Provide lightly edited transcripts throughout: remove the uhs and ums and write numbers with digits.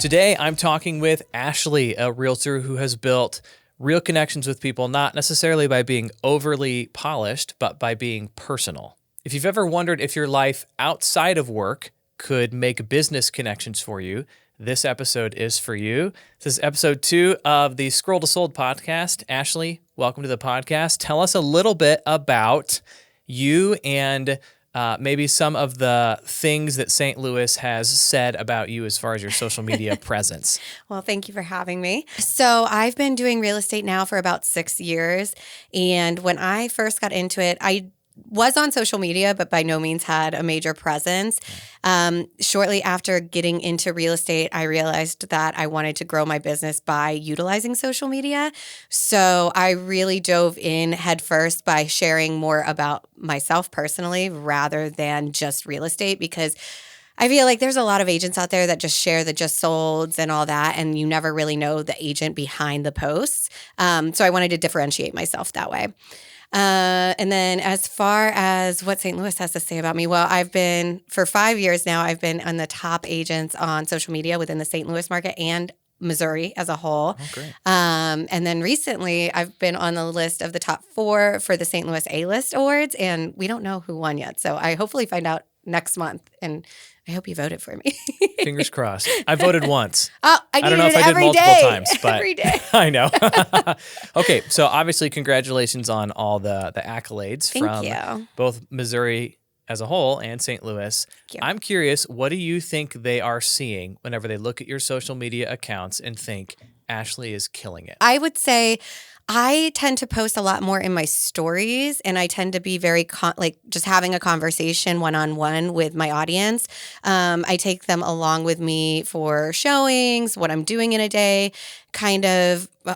Today, I'm talking with Ashley, a realtor who has built real connections with people, not necessarily by being overly polished, but by being personal. If you've ever wondered if your life outside of work could make business connections for you, this episode is for you. This is episode 2 of the Scroll to Sold podcast. Ashley, welcome to the podcast. Tell us a little bit about you and maybe some of the things that St. Louis has said about you as far as your social media presence. Well, thank you for having me. So I've been doing real estate now for about 6 years. And when I first got into it, I was on social media, but by no means had a major presence. Shortly after getting into real estate, I realized that I wanted to grow my business by utilizing social media. So I really dove in headfirst by sharing more about myself personally rather than just real estate, because I feel like there's a lot of agents out there that just share the just solds and all that, and you never really know the agent behind the posts. So I wanted to differentiate myself that way. And then as far as what St. Louis has to say about me, well, for 5 years now, I've been on the top agents on social media within the St. Louis market and Missouri as a whole. Oh, great. And then recently, I've been on the list of the top 4 for the St. Louis A-List Awards, and we don't know who won yet. So I hopefully find out next month, and I hope you voted for me. Fingers crossed. I voted once. Oh, I don't know if I did multiple times, but every day. I know. Okay, so obviously congratulations on all the accolades Thank you. Both Missouri as a whole and St. Louis. Thank you. I'm curious, what do you think they are seeing whenever they look at your social media accounts and think Ashley is killing it? I would say I tend to post a lot more in my stories, and I tend to be very just having a conversation one-on-one with my audience. I take them along with me for showings, what I'm doing in a day.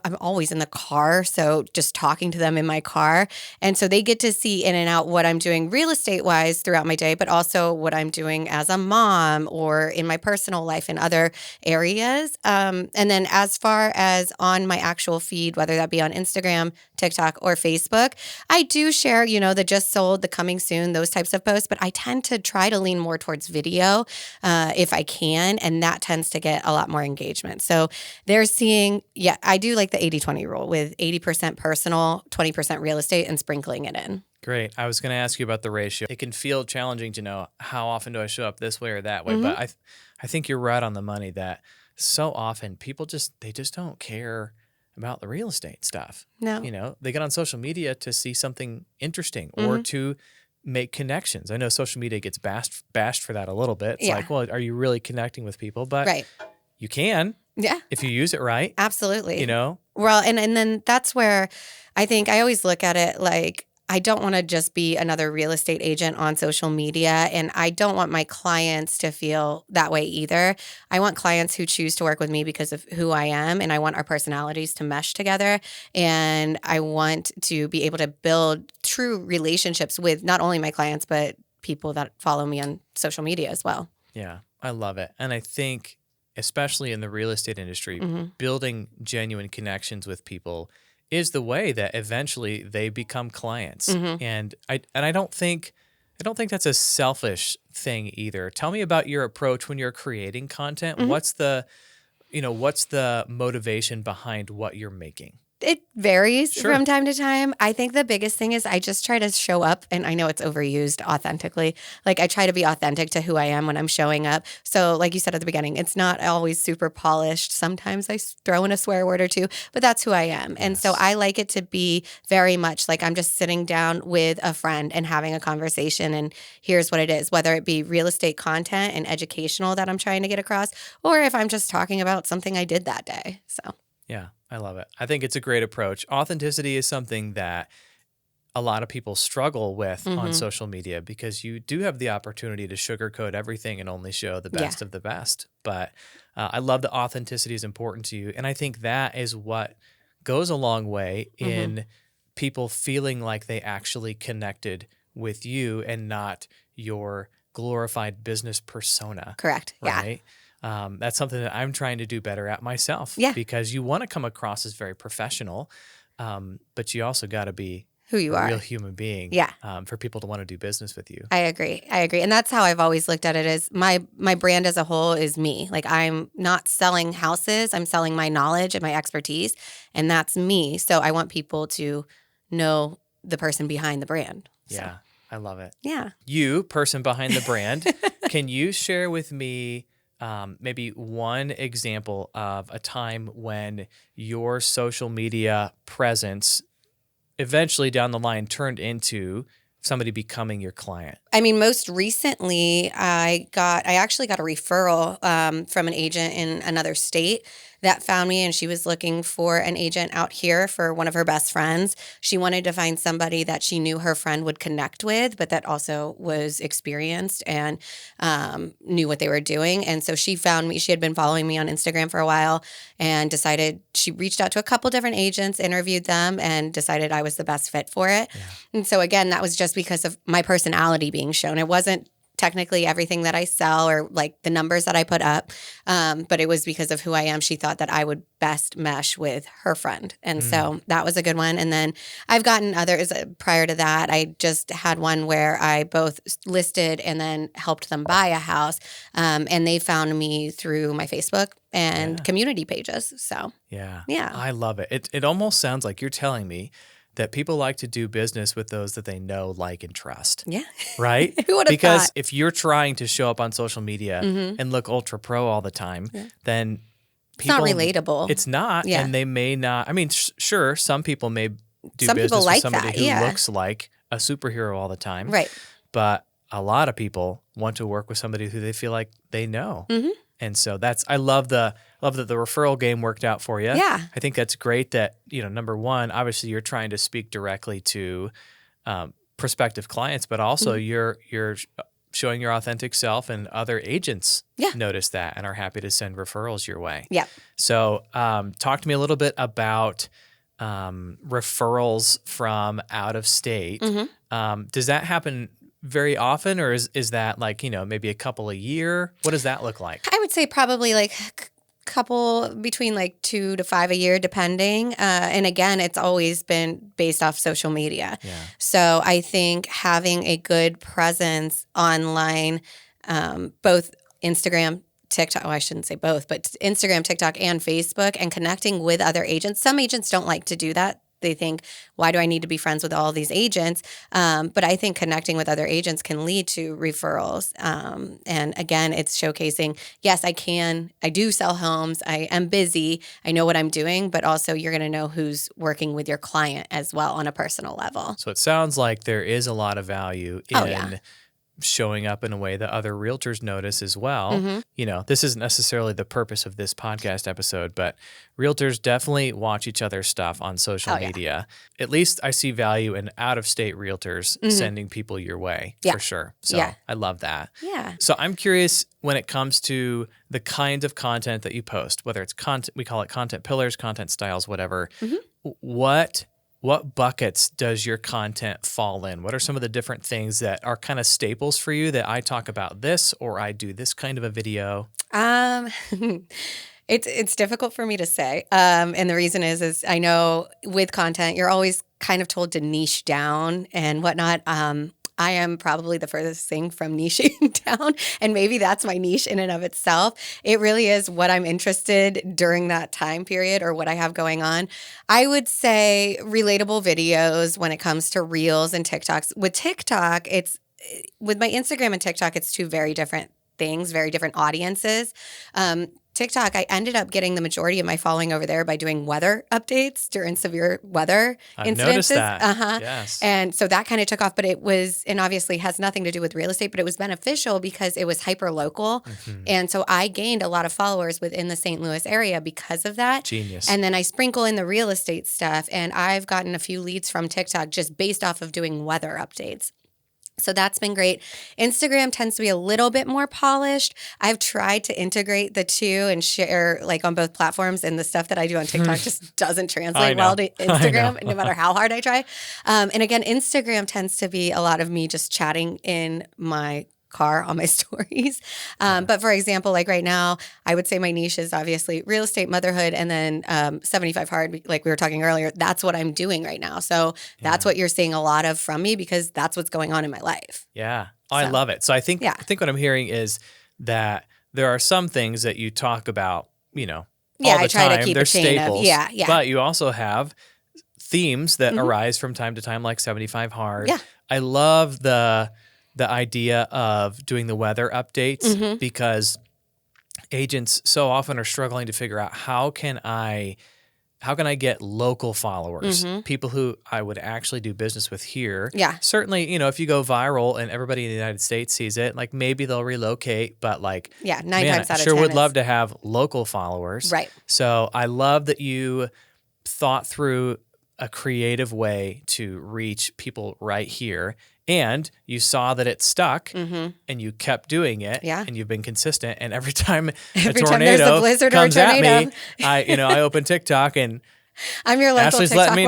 I'm always in the car, so just talking to them in my car. And so they get to see in and out what I'm doing real estate-wise throughout my day, but also what I'm doing as a mom or in my personal life in other areas. And then as far as on my actual feed, whether that be on Instagram, TikTok, or Facebook, I do share, the just sold, the coming soon, those types of posts, but I tend to try to lean more towards video if I can, and that tends to get a lot more engagement. So they're seeing, I do like the 80-20 rule with 80% personal, 20% real estate, and sprinkling it in. Great. I was going to ask you about the ratio. It can feel challenging to know how often do I show up this way or that way, Mm-hmm. but I think you're right on the money that so often people just don't care about the real estate stuff. No. They get on social media to see something interesting or to make connections. I know social media gets bashed for that a little bit. It's like, well, are you really connecting with people? But Right. you can. Yeah. If you use it right. Absolutely. Well, and then that's where I think I always look at it like I don't want to just be another real estate agent on social media, and I don't want my clients to feel that way either. I want clients who choose to work with me because of who I am, and I want our personalities to mesh together, and I want to be able to build true relationships with not only my clients, but people that follow me on social media as well. Yeah, I love it. And I think especially in the real estate industry, building genuine connections with people is the way that eventually they become clients. And I don't think that's a selfish thing either. Tell me about your approach when you're creating content. What's the motivation behind what you're making? It varies from time to time. I think the biggest thing is I just try to show up, and I know it's overused, authentically. Like I try to be authentic to who I am when I'm showing up. So like you said at the beginning, it's not always super polished. Sometimes I throw in a swear word or two, but that's who I am. And so I like it to be very much like I'm just sitting down with a friend and having a conversation, and here's what it is, whether it be real estate content and educational that I'm trying to get across, or if I'm just talking about something I did that day. So. Yeah, I love it. I think it's a great approach. Authenticity is something that a lot of people struggle with on social media because you do have the opportunity to sugarcoat everything and only show the best of the best. But I love that authenticity is important to you. And I think that is what goes a long way in people feeling like they actually connected with you and not your glorified business persona. Correct. Right? That's something that I'm trying to do better at myself. Yeah. Because you want to come across as very professional, but you also got to be who you a are. real human being. Yeah. For people to want to do business with you. I agree. And that's how I've always looked at it as my brand as a whole is me. Like I'm not selling houses. I'm selling my knowledge and my expertise. And that's me. So I want people to know the person behind the brand. So, Yeah. I love it. yeah. You, person behind the brand, can you share with me maybe one example of a time when your social media presence eventually down the line turned into somebody becoming your client? I mean, most recently, I actually got a referral from an agent in another state that found me, and she was looking for an agent out here for one of her best friends. She wanted to find somebody that she knew her friend would connect with, but that also was experienced and knew what they were doing. And so she found me. She had been following me on Instagram for a while and decided she reached out to a couple different agents, interviewed them, and decided I was the best fit for it. Yeah. And so again, that was just because of my personality being shown. It wasn't technically everything that I sell or like the numbers that I put up, but it was because of who I am. She thought that I would best mesh with her friend. And so that was a good one. And then I've gotten others prior to that. I just had one where I both listed and then helped them buy a house. And they found me through my Facebook and community pages. So yeah, yeah, I love it. It almost sounds like you're telling me that people like to do business with those that they know, like, and trust. Yeah. Right? Who would have Because thought? if you're trying to show up on social media and look ultra pro all the time, then it's not relatable. It's not. Yeah. And they may not. I mean, sure, some people may do some business people like with somebody that. who looks like a superhero all the time. Right. But a lot of people want to work with somebody who they feel like they know. And so I love that the referral game worked out for you. Yeah. I think that's great that, number one, obviously you're trying to speak directly to prospective clients, but also you're showing your authentic self, and other agents notice that and are happy to send referrals your way. Yeah. So talk to me a little bit about referrals from out of state. Does that happen very often, or is that like, maybe a couple a year? What does that look like? I would say probably like couple between like 2 to 5 a year, depending. And again, it's always been based off social media. Yeah. So I think having a good presence online, both Instagram, TikTok, I shouldn't say both, but Instagram, TikTok, and Facebook, and connecting with other agents. Some agents don't like to do that. They think, why do I need to be friends with all these agents? But I think connecting with other agents can lead to referrals. And again, it's showcasing, yes, I do sell homes. I am busy. I know what I'm doing, but also you're going to know who's working with your client as well on a personal level. So it sounds like there is a lot of value in showing up in a way that other realtors notice as well. This isn't necessarily the purpose of this podcast episode, but realtors definitely watch each other's stuff on social media. At least I see value in out-of-state realtors sending people your way, for sure. So I love that. Yeah. So I'm curious, when it comes to the kinds of content that you post, whether it's content, we call it content pillars, content styles, whatever, what buckets does your content fall in? What are some of the different things that are kind of staples for you, that I talk about this, or I do this kind of a video? It's difficult for me to say. And the reason is I know with content, you're always kind of told to niche down and whatnot. I am probably the furthest thing from niching down, and maybe that's my niche in and of itself. It really is what I'm interested during that time period or what I have going on. I would say relatable videos when it comes to Reels and TikToks. With TikTok, with my Instagram and TikTok, it's two very different things, very different audiences. TikTok, I ended up getting the majority of my following over there by doing weather updates during severe weather incidences. Noticed that. Yes. And so that kind of took off, but and obviously has nothing to do with real estate, but it was beneficial because it was hyper local. And so I gained a lot of followers within the St. Louis area because of that. Genius. And then I sprinkle in the real estate stuff, and I've gotten a few leads from TikTok just based off of doing weather updates. So that's been great. Instagram tends to be a little bit more polished. I've tried to integrate the two and share like on both platforms, and the stuff that I do on TikTok just doesn't translate well to Instagram, no matter how hard I try. And again, Instagram tends to be a lot of me just chatting in my car on my stories. But for example, like right now, I would say my niche is obviously real estate, motherhood, and then 75 hard, like we were talking earlier. That's what I'm doing right now. So that's what you're seeing a lot of from me because that's what's going on in my life. Yeah. Oh, I love it. So I think what I'm hearing is that there are some things that you talk about, all I the try time. to keep They're a chain staples. of, But you also have themes that arise from time to time, like 75 hard. Yeah. I love the idea of doing the weather updates because agents so often are struggling to figure out how can I get local followers, people who I would actually do business with here. Yeah. Certainly, if you go viral and everybody in the United States sees it, like maybe they'll relocate, but like, 9 times out I of sure 10 would love to have local followers. Right. So I love that you thought through a creative way to reach people right here. And you saw that it stuck and you kept doing it and you've been consistent. And every time a tornado comes at me, I open TikTok and I'm your local Ashley's TikTok letting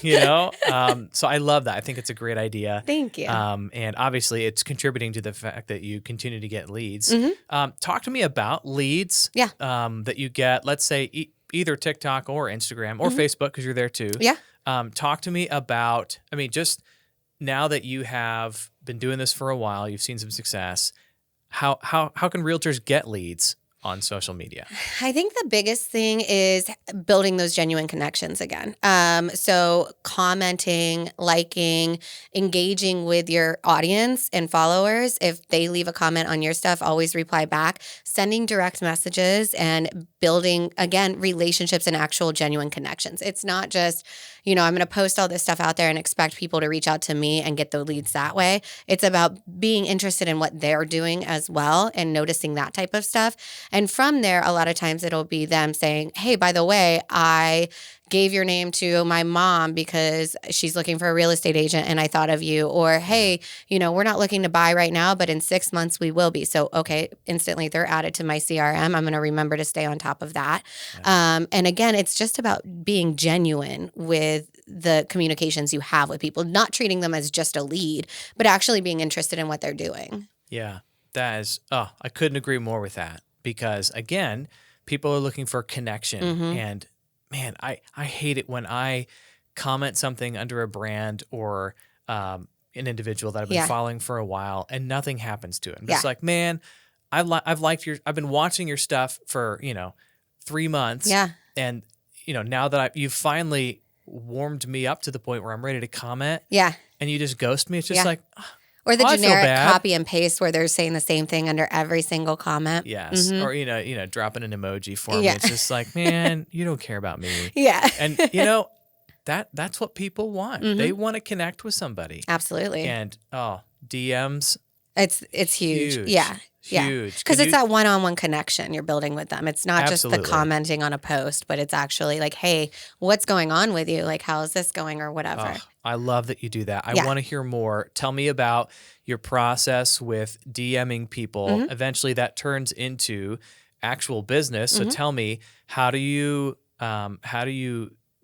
me know, so I love that. I think it's a great idea. Thank you. And obviously it's contributing to the fact that you continue to get leads. Talk to me about leads that you get, let's say either TikTok or Instagram or Facebook, because you're there too. Yeah. Talk to me about, just now that you have been doing this for a while, you've seen some success. How can realtors get leads on social media? I think the biggest thing is building those genuine connections again. So commenting, liking, engaging with your audience and followers. If they leave a comment on your stuff, always reply back, sending direct messages and building, again, relationships and actual genuine connections. It's not just, I'm going to post all this stuff out there and expect people to reach out to me and get the leads that way. It's about being interested in what they're doing as well and noticing that type of stuff. And from there, a lot of times it'll be them saying, hey, by the way, I gave your name to my mom because she's looking for a real estate agent and I thought of you. Or, hey, we're not looking to buy right now, but in 6 months we will be. So, okay, instantly they're added to my CRM. I'm going to remember to stay on top of that. Yeah. And again, it's just about being genuine with the communications you have with people, not treating them as just a lead, but actually being interested in what they're doing. Yeah, that is, I couldn't agree more with that because again, people are looking for connection and man, I hate it when I comment something under a brand or an individual that I've been following for a while and nothing happens to it. I'm just like, man, I've been watching your stuff for, 3 months. Yeah. And, now that you've finally warmed me up to the point where I'm ready to comment. Yeah. And you just ghost me. It's just like, or the generic copy and paste where they're saying the same thing under every single comment. Yes. Or, dropping an emoji for me. It's just like, man, you don't care about me. Yeah. And, that's what people want. They want to connect with somebody. Absolutely. And, DMs. It's huge. Yeah. Huge. Because it's that one-on-one connection you're building with them. It's not just the commenting on a post, but it's actually like, hey, what's going on with you? Like, how is this going or whatever? I love that you do that. I want to hear more. Tell me about your process with DMing people. Eventually that turns into actual business. So tell me, how do you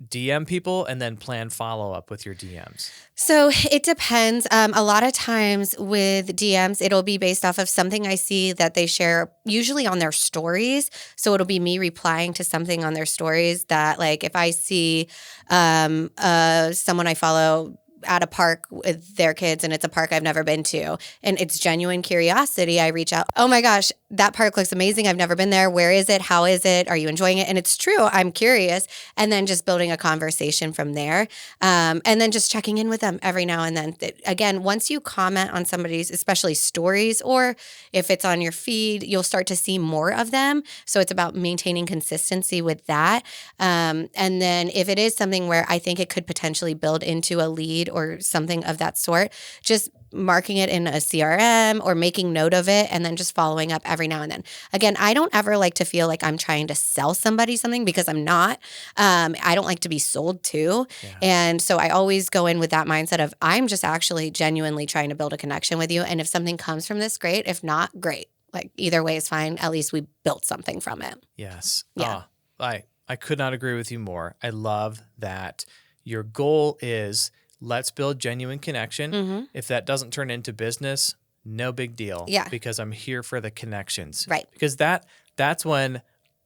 DM people and then plan follow-up with your DMs? So it depends. A lot of times with DMs, it'll be based off of something I see that they share, usually on their stories. So it'll be me replying to something on their stories that, like, if I see someone I follow at a park with their kids and it's a park I've never been to and it's genuine curiosity, I reach out, oh my gosh, that park looks amazing. I've never been there. Where is it? How is it? Are you enjoying it? And it's true. I'm curious. And then just building a conversation from there. And then just checking in with them every now and then. Again, once you comment on somebody's, especially stories, or if it's on your feed, you'll start to see more of them. So it's about maintaining consistency with that. And then if it is something where I think it could potentially build into a lead or something of that sort, just marking it in a CRM or making note of it and then just following up every now and then. Again, I don't ever like to feel like I'm trying to sell somebody something because I'm not. I don't like to be sold to. Yeah. And so I always go in with that mindset of I'm just actually genuinely trying to build a connection with you. And if something comes from this, great. If not, great. Like either way is fine. At least we built something from it. Yes. Yeah. I could not agree with you more. I love that your goal is let's build genuine connection. If that doesn't turn into business, no big deal. Yeah. Because I'm here for the connections. Right. Because that's when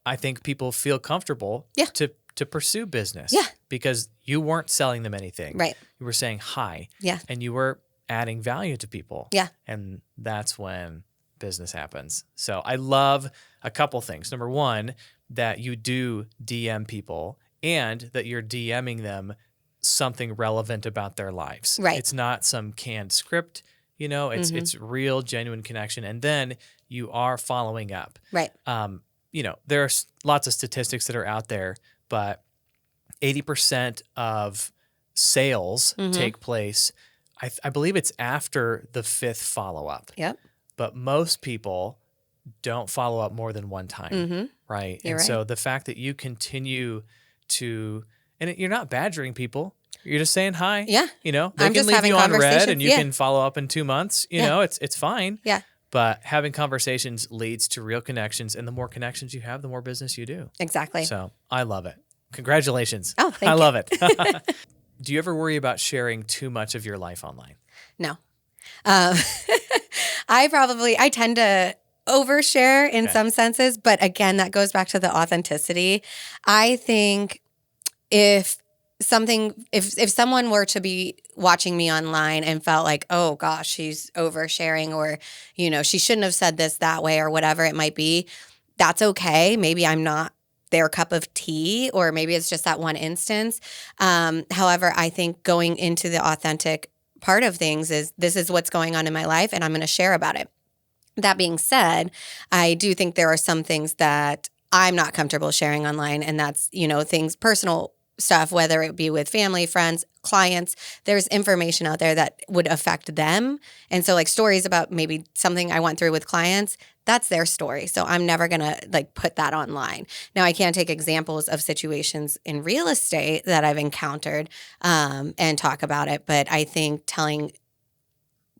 I think people feel comfortable to pursue business. Yeah. Because you weren't selling them anything. Right. You were saying hi. Yeah. And you were adding value to people. Yeah. And that's when business happens. So I love a couple things. Number one, that you do DM people and that you're DMing them something relevant about their lives. Right. It's not some canned script, it's real, genuine connection. And then you are following up. Right. There's lots of statistics that are out there, but 80% of sales take place, I believe it's after the 5th follow-up. Yep. But most people don't follow up more than one time, right? You're and right. so the fact that you continue to, and you're not badgering people, you're just saying hi. Yeah. They I'm can just leave having you on red conversations. and you can follow up in 2 months. It's fine. Yeah. But having conversations leads to real connections, and the more connections you have, the more business you do. Exactly. So I love it. Congratulations. Oh, thank you. I love it. Do you ever worry about sharing too much of your life online? No. I tend to overshare in some senses, but again, that goes back to the authenticity. I think if someone were to be watching me online and felt like, oh gosh, she's oversharing, or, she shouldn't have said this that way, or whatever it might be, that's okay. Maybe I'm not their cup of tea, or maybe it's just that one instance. However, I think going into the authentic part of things is, this is what's going on in my life and I'm going to share about it. That being said, I do think there are some things that I'm not comfortable sharing online, and that's, things, personal stuff, whether it be with family, friends, clients. There's information out there that would affect them. And so, like, stories about maybe something I went through with clients, that's their story. So I'm never going to put that online. Now, I can take examples of situations in real estate that I've encountered and talk about it. But I think telling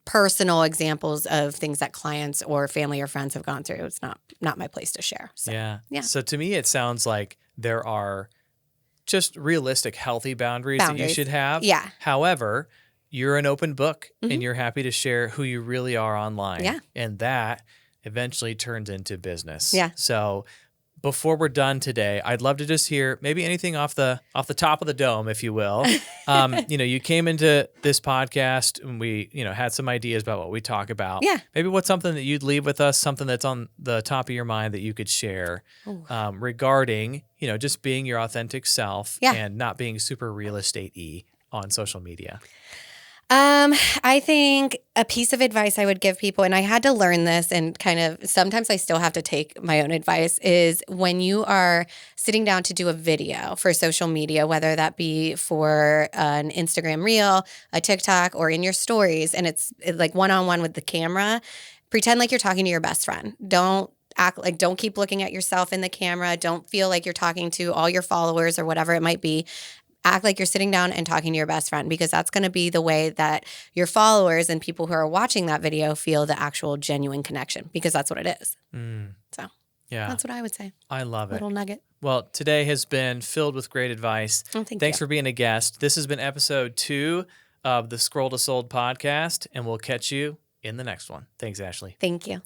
personal examples of things that clients or family or friends have gone through, it's not my place to share. So, yeah. So to me, it sounds like there are just realistic, healthy boundaries that you should have. Yeah. However, you're an open book and you're happy to share who you really are online. Yeah. And that eventually turns into business. Yeah. So before we're done today, I'd love to just hear maybe anything off the top of the dome, if you will. You came into this podcast and we, had some ideas about what we talk about. Yeah. Maybe what's something that you'd leave with us, something that's on the top of your mind that you could share regarding, just being your authentic self and not being super real estate-y on social media. I think a piece of advice I would give people, and I had to learn this and kind of sometimes I still have to take my own advice, is when you are sitting down to do a video for social media, whether that be for an Instagram reel, a TikTok, or in your stories, and it's like one-on-one with the camera, pretend like you're talking to your best friend. Don't keep looking at yourself in the camera. Don't feel like you're talking to all your followers or whatever it might be. Act like you're sitting down and talking to your best friend, because that's going to be the way that your followers and people who are watching that video feel the actual genuine connection, because that's what it is. So that's what I would say. I love it. Little nugget. Well, today has been filled with great advice. Oh, thanks you for being a guest. This has been episode 2 of the Scroll to Sold podcast, and we'll catch you in the next one. Thanks, Ashley. Thank you.